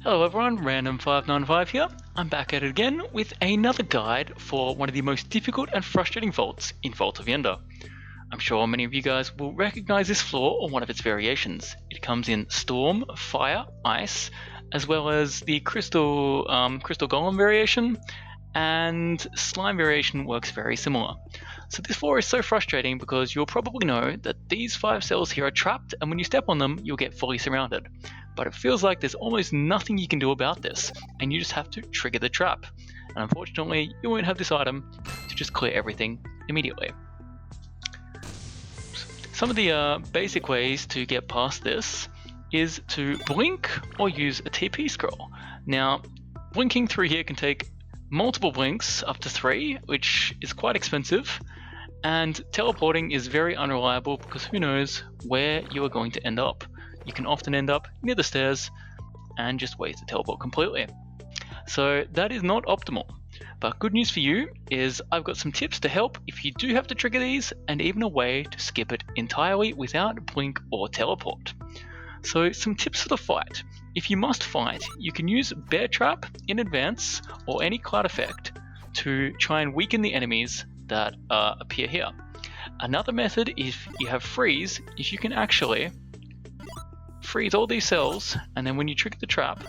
Hello everyone, Random595 here. I'm back at it again with another guide for one of the most difficult and frustrating vaults in Vault of Yendor. I'm sure many of you guys will recognize this floor or one of its variations. It comes in Storm, Fire, Ice, as well as the Crystal Golem variation, and Slime variation works very similar. So this floor is so frustrating because you'll probably know that these 5 cells here are trapped, and when you step on them, you'll get fully surrounded. But it feels like there's almost nothing you can do about this, and you just have to trigger the trap. And unfortunately, you won't have this item to just clear everything immediately. Some of the basic ways to get past this is to blink or use a TP scroll. Now, blinking through here can take multiple blinks, up to 3, which is quite expensive, and teleporting is very unreliable because who knows where you are going to end up. You can often end up near the stairs and just waste the teleport completely. So that is not optimal. But good news for you is I've got some tips to help if you do have to trigger these, and even a way to skip it entirely without blink or teleport. So some tips for the fight. If you must fight, you can use Bear Trap in advance or any cloud effect to try and weaken the enemies that appear here. Another method, if you have freeze, is you can actually freeze all these cells, and then when you trigger the trap,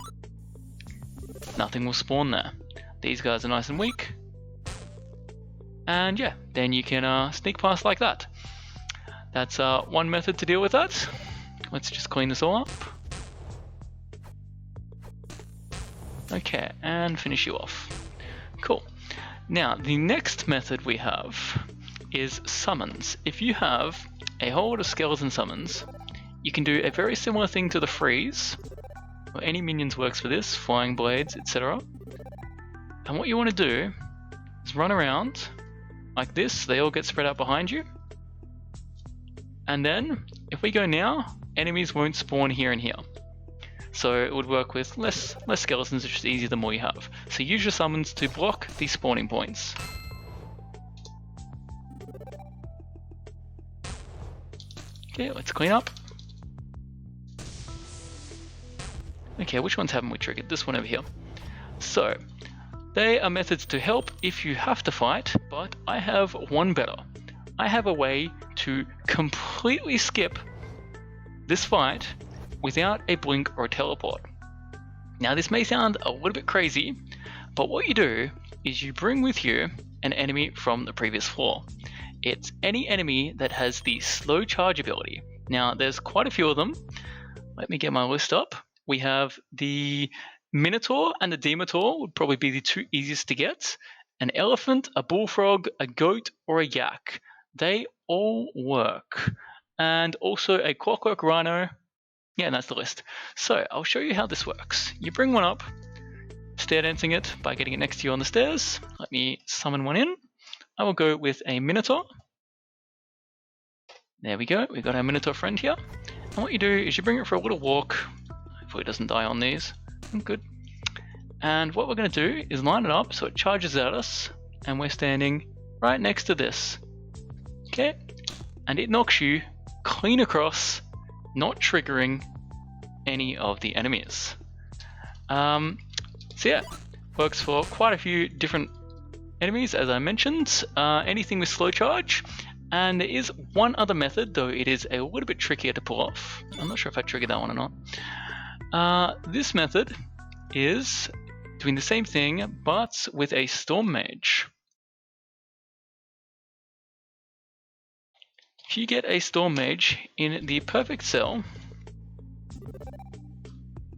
nothing will spawn there. These guys are nice and weak, and yeah, then you can sneak past like that. That's one method to deal with that. Let's just clean this all up. Okay, and finish you off. Cool. Now, the next method we have is summons. If you have a whole lot of skeleton summons, you can do a very similar thing to the freeze, or any minions works for this, flying blades, etc. And what you want to do is run around like this, they all get spread out behind you. And then, if we go now, enemies won't spawn here and here. So it would work with less skeletons, it's just easier the more you have. So use your summons to block these spawning points. Okay, let's clean up. Okay, which ones haven't we triggered? This one over here. So, they are methods to help if you have to fight, but I have one better. I have a way to completely skip this fight without a blink or a teleport. Now this may sound a little bit crazy, but what you do is you bring with you an enemy from the previous floor. It's any enemy that has the slow charge ability. Now there's quite a few of them. Let me get my list up. We have the Minotaur and the Demetor would probably be the 2 easiest to get. An elephant, a bullfrog, a goat, or a yak. They all work. And also a clockwork rhino. Yeah, and that's the list. So I'll show you how this works. You bring one up, stair dancing it by getting it next to you on the stairs. Let me summon one in. I will go with a Minotaur. There we go, we've got our Minotaur friend here. And what you do is you bring it for a little walk. Hopefully it doesn't die on these. Good. And what we're going to do is line it up so it charges at us, and we're standing right next to this. Okay? And it knocks you clean across, not triggering any of the enemies. So yeah, works for quite a few different enemies, as I mentioned. Anything with slow charge. And there is one other method, though it is a little bit trickier to pull off. I'm not sure if I triggered that one or not. This method is doing the same thing, but with a Storm Mage. If you get a Storm Mage in the perfect cell,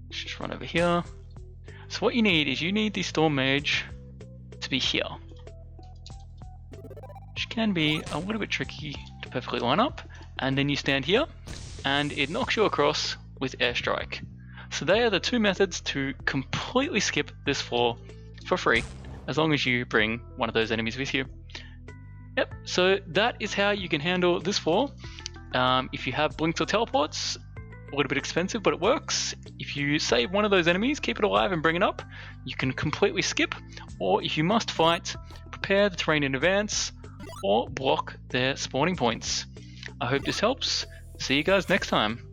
let's just run over here. So what you need is you need the Storm Mage to be here, which can be a little bit tricky to perfectly line up. And then you stand here, and it knocks you across with Airstrike. So they are the 2 methods to completely skip this floor for free, as long as you bring one of those enemies with you. Yep, so that is how you can handle this floor. If you have blinks or teleports, a little bit expensive, but it works. If you save one of those enemies, keep it alive and bring it up, you can completely skip. Or if you must fight, prepare the terrain in advance, or block their spawning points. I hope this helps. See you guys next time.